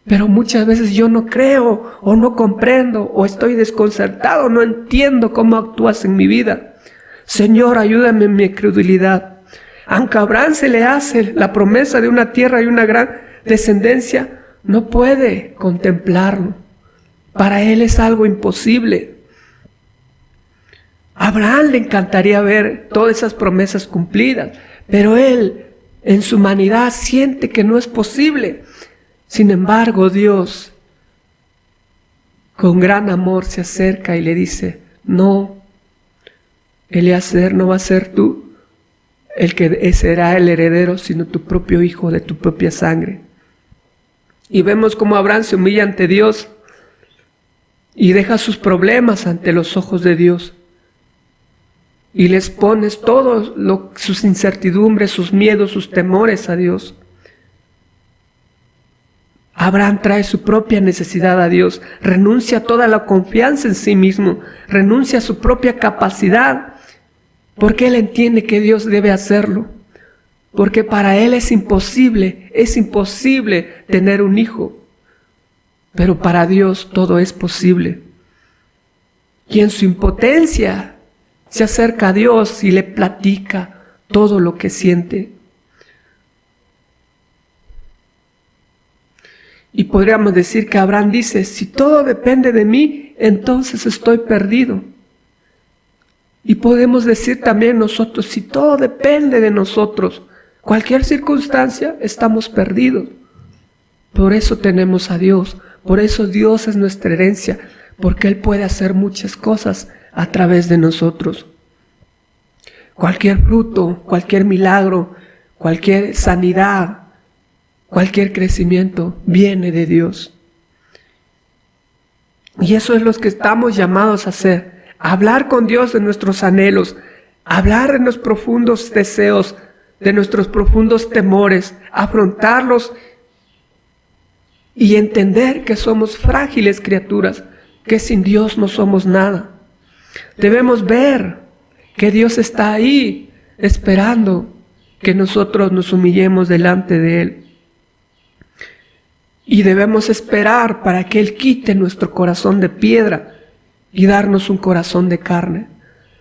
Pero muchas veces yo no creo o no comprendo o estoy desconcertado, no entiendo cómo actúas en mi vida. Señor, ayúdame en mi incredulidad. Aunque a Abraham se le hace la promesa de una tierra y una gran descendencia, no puede contemplarlo. Para él es algo imposible. A Abraham le encantaría ver todas esas promesas cumplidas, pero él en su humanidad siente que no es posible. Sin embargo, Dios con gran amor se acerca y le dice, no, Eliezer, no va a ser tú el que será el heredero, sino tu propio hijo de tu propia sangre. Y vemos cómo Abraham se humilla ante Dios y deja sus problemas ante los ojos de Dios. Y les pones todos sus incertidumbres, sus miedos, sus temores a Dios. Abraham trae su propia necesidad a Dios, renuncia a toda la confianza en sí mismo, renuncia a su propia capacidad, porque él entiende que Dios debe hacerlo, porque para él es imposible tener un hijo, pero para Dios todo es posible. Y en su impotencia se acerca a Dios y le platica todo lo que siente. Y podríamos decir que Abraham dice, si todo depende de mí, entonces estoy perdido. Y podemos decir también nosotros, si todo depende de nosotros, cualquier circunstancia, estamos perdidos. Por eso tenemos a Dios, por eso Dios es nuestra herencia, porque Él puede hacer muchas cosas a través de nosotros. Cualquier fruto, cualquier milagro, cualquier sanidad, cualquier crecimiento viene de Dios. Y eso es lo que estamos llamados a hacer. Hablar con Dios de nuestros anhelos, hablar de los profundos deseos, de nuestros profundos temores, afrontarlos y entender que somos frágiles criaturas, que sin Dios no somos nada. Debemos ver que Dios está ahí esperando que nosotros nos humillemos delante de Él. Y debemos esperar para que Él quite nuestro corazón de piedra y darnos un corazón de carne.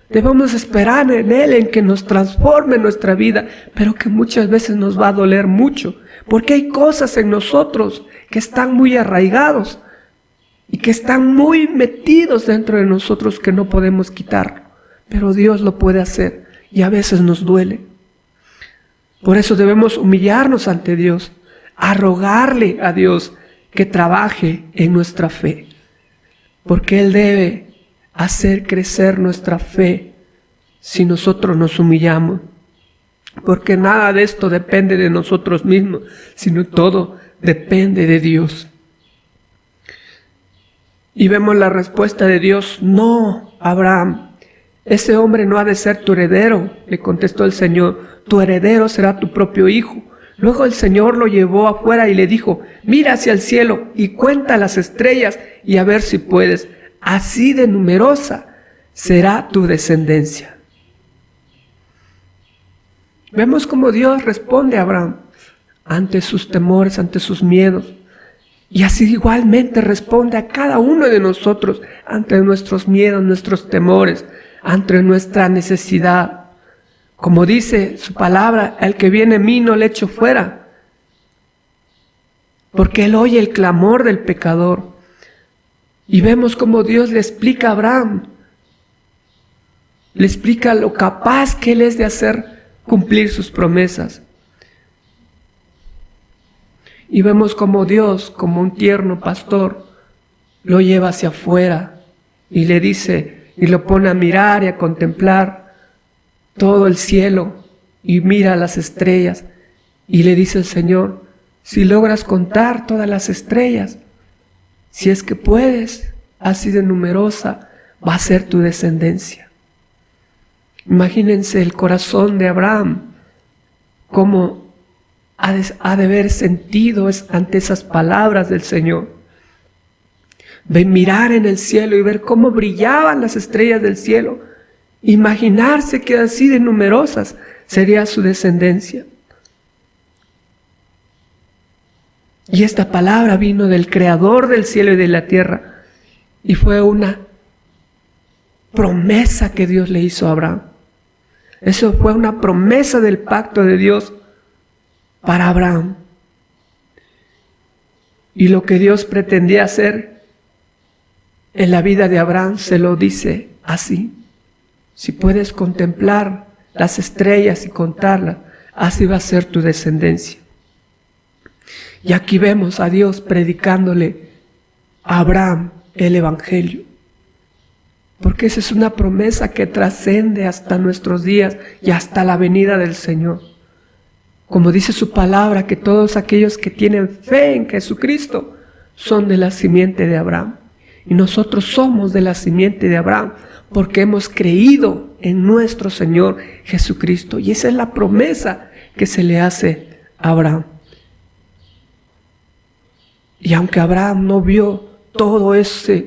Debemos esperar en Él, en que nos transforme nuestra vida, pero que muchas veces nos va a doler mucho, porque hay cosas en nosotros que están muy arraigados y que están muy metidos dentro de nosotros que no podemos quitar, pero Dios lo puede hacer y a veces nos duele. Por eso debemos humillarnos ante Dios, a rogarle a Dios que trabaje en nuestra fe, porque Él debe hacer crecer nuestra fe si nosotros nos humillamos, porque nada de esto depende de nosotros mismos, sino todo depende de Dios. Y vemos la respuesta de Dios: no, Abraham, ese hombre no ha de ser tu heredero. Le contestó el Señor: tu heredero será tu propio hijo. Luego el Señor lo llevó afuera y le dijo: mira hacia el cielo y cuenta las estrellas y a ver si puedes. Así de numerosa será tu descendencia. Vemos cómo Dios responde a Abraham ante sus temores, ante sus miedos. Y así igualmente responde a cada uno de nosotros ante nuestros miedos, nuestros temores, ante nuestra necesidad. Como dice su palabra: el que viene a mí no le echo fuera, porque Él oye el clamor del pecador. Y vemos cómo Dios le explica a Abraham, le explica lo capaz que Él es de hacer cumplir sus promesas. Y vemos cómo Dios, como un tierno pastor, lo lleva hacia afuera y le dice, y lo pone a mirar y a contemplar todo el cielo, y mira las estrellas, y le dice el Señor: si logras contar todas las estrellas, si es que puedes, así de numerosa va a ser tu descendencia. Imagínense el corazón de Abraham, cómo ha de haber sentido ante esas palabras del Señor. De mirar en el cielo y ver cómo brillaban las estrellas del cielo, imaginarse que así de numerosas sería su descendencia. Y esta palabra vino del Creador del cielo y de la tierra, y fue una promesa que Dios le hizo a Abraham. Eso fue una promesa del pacto de Dios para Abraham. Y lo que Dios pretendía hacer en la vida de Abraham se lo dice así: si puedes contemplar las estrellas y contarlas, así va a ser tu descendencia. Y aquí vemos a Dios predicándole a Abraham el Evangelio, porque esa es una promesa que trasciende hasta nuestros días y hasta la venida del Señor. Como dice su palabra, que todos aquellos que tienen fe en Jesucristo son de la simiente de Abraham. Y nosotros somos de la simiente de Abraham porque hemos creído en nuestro Señor Jesucristo. Y esa es la promesa que se le hace a Abraham. Y aunque Abraham no vio todo esta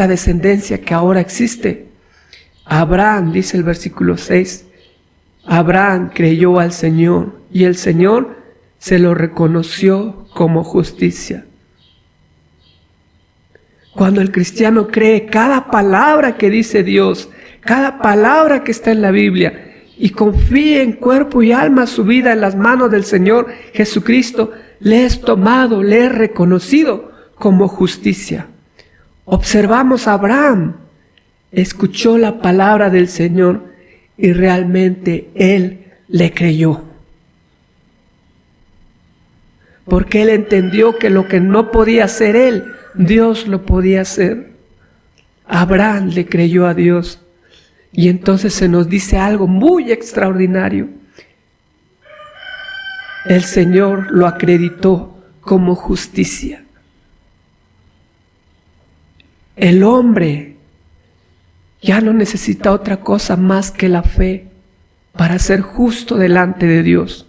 descendencia que ahora existe, Abraham, dice el versículo 6, Abraham creyó al Señor y el Señor se lo reconoció como justicia. Cuando el cristiano cree cada palabra que dice Dios, cada palabra que está en la Biblia, y confía en cuerpo y alma su vida en las manos del Señor Jesucristo, le es tomado, le es reconocido como justicia. Observamos a Abraham, escuchó la palabra del Señor y realmente él le creyó. Porque él entendió que lo que no podía hacer él, Dios lo podía hacer. Abraham le creyó a Dios. Y entonces se nos dice algo muy extraordinario. El Señor lo acreditó como justicia. El hombre ya no necesita otra cosa más que la fe para ser justo delante de Dios.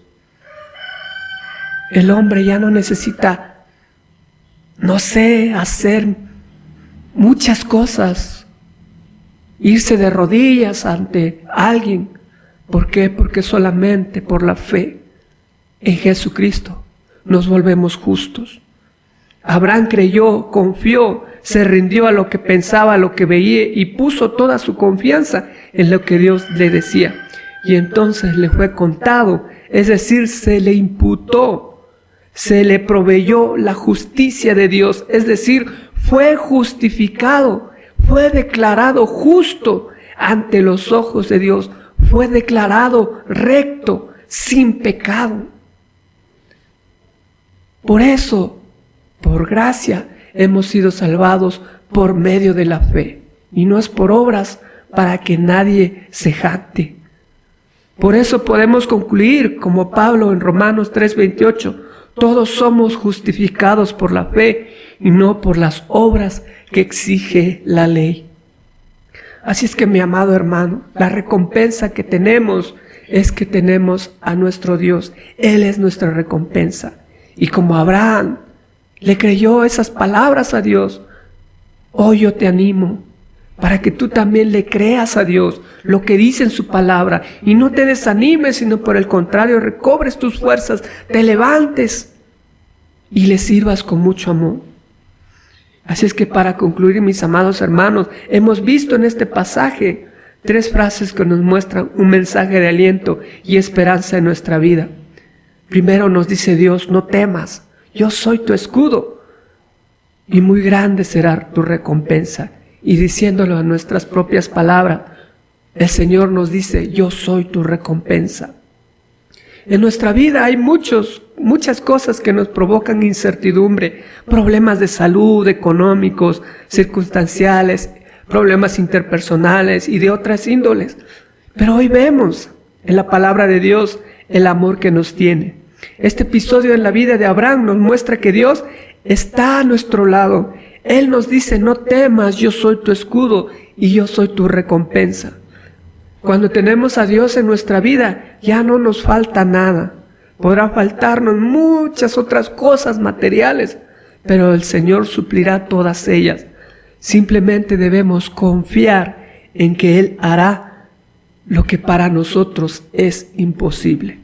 El hombre ya no necesita, hacer muchas cosas, irse de rodillas ante alguien. ¿Por qué? Porque solamente por la fe en Jesucristo nos volvemos justos. Abraham creyó, confió, se rindió a lo que pensaba, a lo que veía y puso toda su confianza en lo que Dios le decía. Y entonces le fue contado, es decir, se le imputó, se le proveyó la justicia de Dios, es decir, fue justificado, fue declarado justo ante los ojos de Dios, fue declarado recto, sin pecado. Por eso, por gracia, hemos sido salvados por medio de la fe, y no es por obras para que nadie se jacte. Por eso podemos concluir, como Pablo en Romanos 3:28, todos somos justificados por la fe y no por las obras que exige la ley. Así es que, mi amado hermano, la recompensa que tenemos es que tenemos a nuestro Dios. Él es nuestra recompensa. Y como Abraham le creyó esas palabras a Dios, hoy yo te animo para que tú también le creas a Dios lo que dice en su palabra y no te desanimes, sino por el contrario, recobres tus fuerzas, te levantes y le sirvas con mucho amor. Así es que, para concluir, mis amados hermanos, hemos visto en este pasaje 3 frases que nos muestran un mensaje de aliento y esperanza en nuestra vida. Primero nos dice Dios: no temas, yo soy tu escudo y muy grande será tu recompensa. Y diciéndolo a nuestras propias palabras, el Señor nos dice: yo soy tu recompensa. En nuestra vida hay muchas cosas que nos provocan incertidumbre, problemas de salud, económicos, circunstanciales, problemas interpersonales y de otras índoles. Pero hoy vemos en la palabra de Dios el amor que nos tiene. Este episodio en la vida de Abraham nos muestra que Dios está a nuestro lado. Él nos dice: no temas, yo soy tu escudo y yo soy tu recompensa. Cuando tenemos a Dios en nuestra vida, ya no nos falta nada. Podrá faltarnos muchas otras cosas materiales, pero el Señor suplirá todas ellas. Simplemente debemos confiar en que Él hará lo que para nosotros es imposible.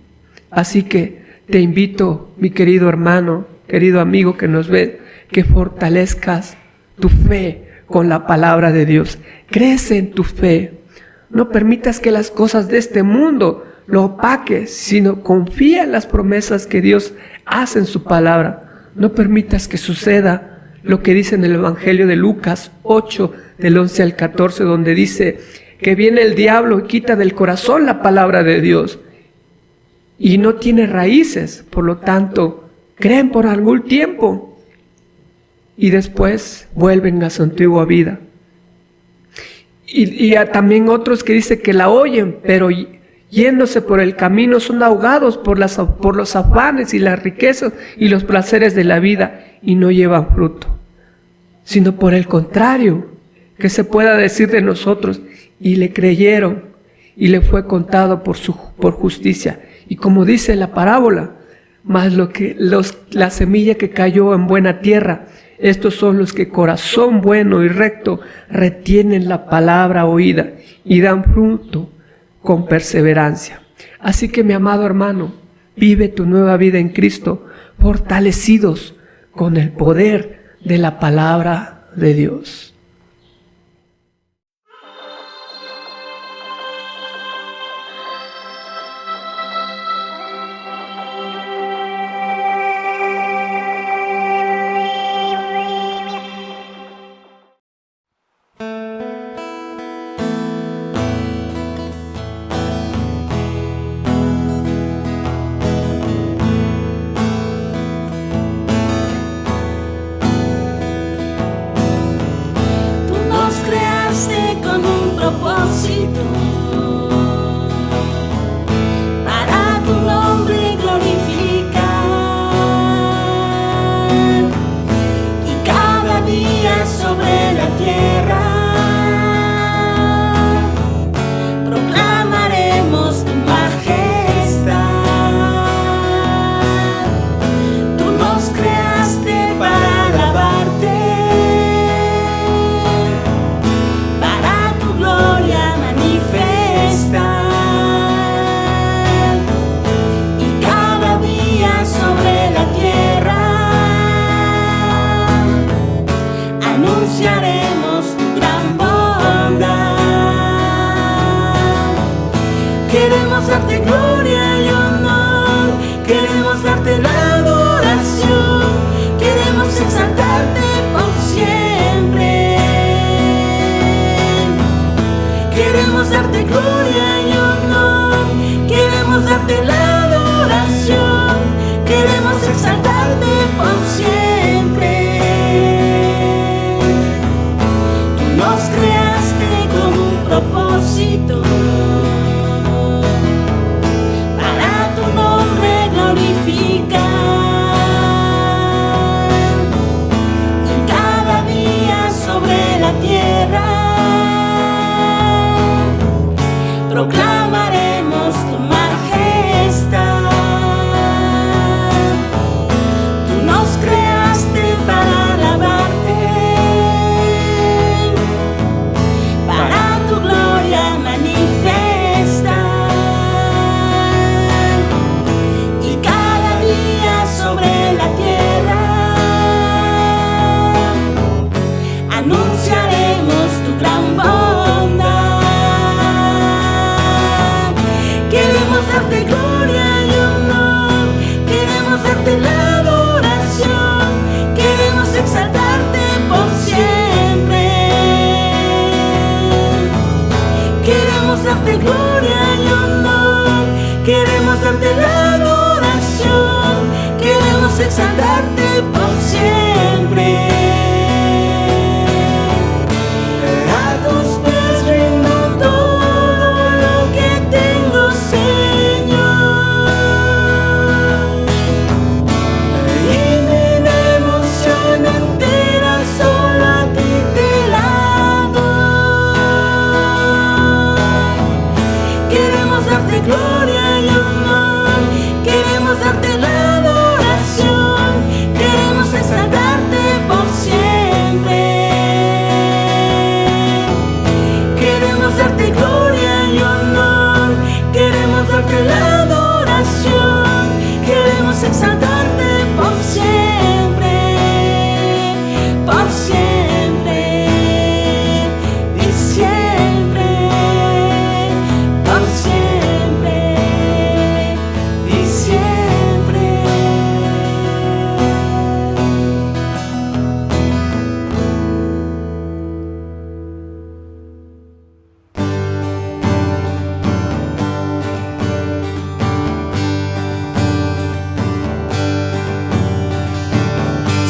Así que te invito, mi querido hermano, querido amigo que nos ve, que fortalezcas tu fe con la palabra de Dios. Crece en tu fe. No permitas que las cosas de este mundo lo opaques, sino confía en las promesas que Dios hace en su palabra. No permitas que suceda lo que dice en el Evangelio de Lucas 8, del 11 al 14, donde dice que viene el diablo y quita del corazón la palabra de Dios y no tiene raíces. Por lo tanto, creen por algún tiempo y después vuelven a su antigua vida. Y también otros que dicen que la oyen, pero yéndose por el camino son ahogados por los afanes y las riquezas y los placeres de la vida y no llevan fruto. Sino por el contrario, que se pueda decir de nosotros: y le creyeron y le fue contado por justicia. Y como dice la parábola: mas la semilla que cayó en buena tierra, estos son los que corazón bueno y recto retienen la palabra oída y dan fruto con perseverancia. Así que, mi amado hermano, vive tu nueva vida en Cristo, fortalecidos con el poder de la palabra de Dios. Para tu nombre glorificar y cada día sobre la tierra proclamaremos tu majestad. Tú nos creaste para alabarte, para tu gloria manifestar. Queremos darte gloria y honor, queremos darte la adoración, queremos exaltarte por siempre. Queremos darte gloria y honor, queremos darte la adoración, queremos exaltarte por siempre. Tú nos creaste con un propósito, para tu nombre glorificar, y cada día sobre la tierra proclamaremos tu majestad. Tú nos creaste para alabarte, para tu gloria manifestar, y cada día sobre la tierra anunciaremos tu gran bondad. Queremos darte gloria y honor, queremos darte la adoración, queremos exaltarte por siempre. Queremos darte gloria y honor, queremos darte la adoración, queremos exaltarte por siempre. A tus pies rindo todo lo que tengo, Señor, y mi devoción entera solo a ti te la doy. Queremos darte gloria y honor, queremos darte la adoración, queremos exaltarte por siempre. Queremos darte gloria y honor, queremos darte la adoración, queremos exaltarte por siempre, por siempre y siempre, por siempre y siempre.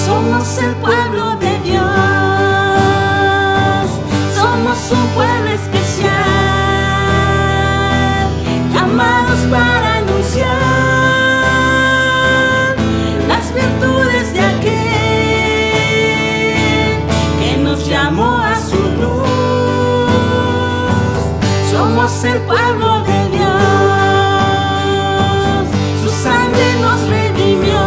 Somos el pueblo de Dios, somos un pueblo especial, llamados para anunciar las virtudes de aquel que nos llamó a su luz. Somos el pueblo de Dios, su sangre nos redimió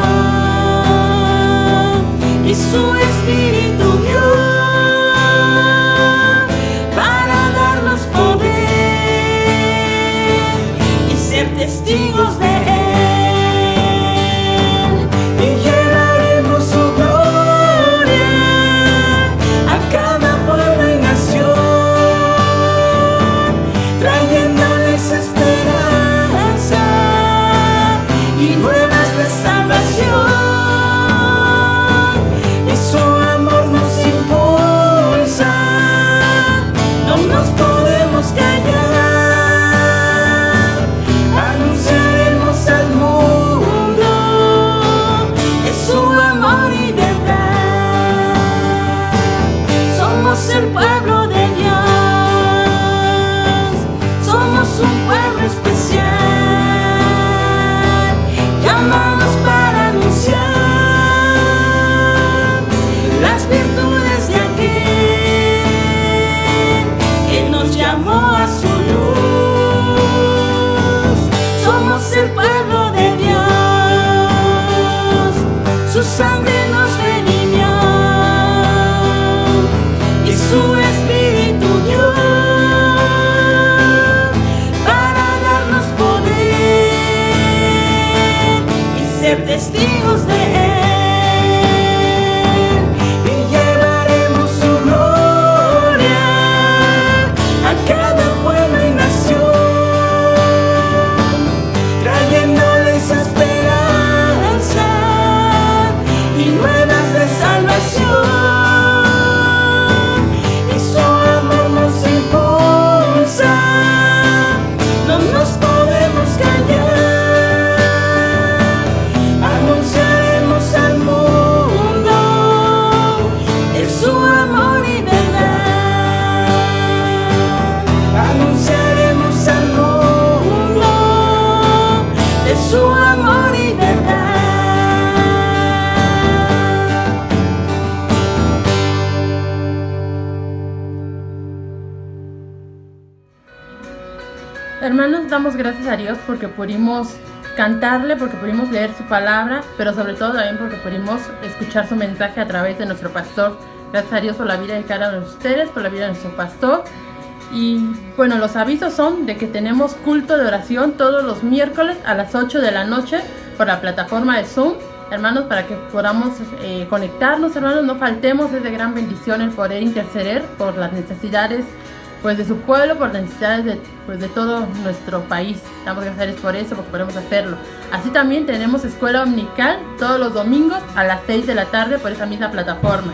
y su espíritu dio para darnos poder y ser testigos de él, y llevaremos su gloria a cada pueblo y nación, trayéndoles esperanza y nuevas de salvación. Su amor nos impulsa, no nos podemos callar, anunciaremos al mundo de su amor y verdad. Somos el pueblo de Dios, somos un pueblo especial, llamados para anunciar las virtudes de aquel que nos llamó a su luz. Somos el pueblo de Dios, su sangre nos redimió y su espíritu dio para darnos poder y ser testigos de él. Cada pueblo Hermanos, damos gracias a Dios porque pudimos cantarle, porque pudimos leer su palabra, pero sobre todo también porque pudimos escuchar su mensaje a través de nuestro pastor. Gracias a Dios por la vida de cada uno de ustedes, por la vida de nuestro pastor. Y bueno, los avisos son de que tenemos culto de oración todos los miércoles a las 8 de la noche por la plataforma de Zoom. Hermanos, para que podamos conectarnos, hermanos, no faltemos, es de gran bendición el poder interceder por las necesidades pues de su pueblo, por las necesidades de todo nuestro país. Damos gracias a Dios por eso, porque podemos hacerlo. Así también tenemos escuela dominical todos los domingos a las 6 de la tarde por esa misma plataforma.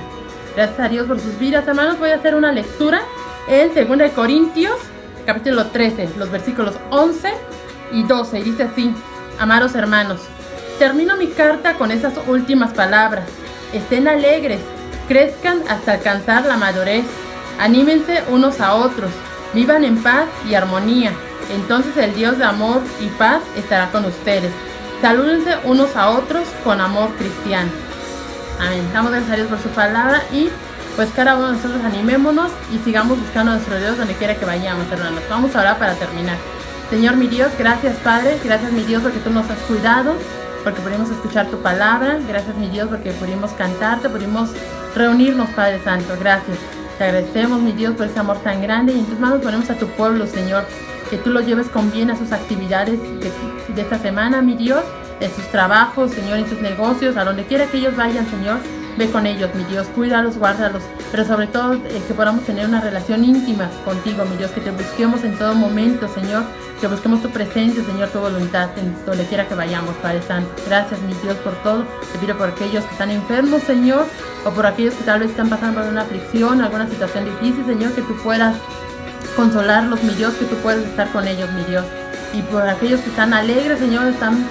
Gracias a Dios por sus vidas, hermanos. Voy a hacer una lectura en 2 Corintios, capítulo 13, los versículos 11 y 12. Y dice así: amados hermanos, termino mi carta con esas últimas palabras. Estén alegres, crezcan hasta alcanzar la madurez. Anímense unos a otros, vivan en paz y armonía. Entonces el Dios de amor y paz estará con ustedes. Salúdense unos a otros con amor cristiano. Amén. Damos gracias a Dios por su palabra y pues cada uno de nosotros animémonos y sigamos buscando a nuestro Dios donde quiera que vayamos, hermanos. Vamos a orar para terminar. Señor mi Dios, gracias Padre, gracias mi Dios porque tú nos has cuidado, porque pudimos escuchar tu palabra. Gracias mi Dios porque pudimos cantarte, pudimos reunirnos, Padre Santo. Gracias. Te agradecemos, mi Dios, por ese amor tan grande y en tus manos ponemos a tu pueblo, Señor, que tú lo lleves con bien a sus actividades de esta semana, mi Dios, de sus trabajos, Señor, en sus negocios, a donde quiera que ellos vayan, Señor, ve con ellos, mi Dios, cuídalos, guárdalos, pero sobre todo que podamos tener una relación íntima contigo, mi Dios, que te busquemos en todo momento, Señor, que busquemos tu presencia, Señor, tu voluntad, en donde quiera que vayamos, Padre Santo. Gracias, mi Dios, por todo. Te pido por aquellos que están enfermos, Señor, o por aquellos que tal vez están pasando por una aflicción, alguna situación difícil, Señor, que tú puedas consolarlos, mi Dios, que tú puedas estar con ellos, mi Dios. Y por aquellos que están alegres, Señor, están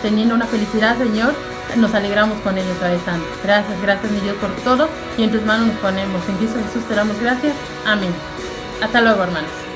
teniendo una felicidad, Señor, nos alegramos con ellos, Padre Santo. Gracias, mi Dios, por todo. Y en tus manos nos ponemos. En Cristo Jesús te damos gracias. Amén. Hasta luego, hermanos.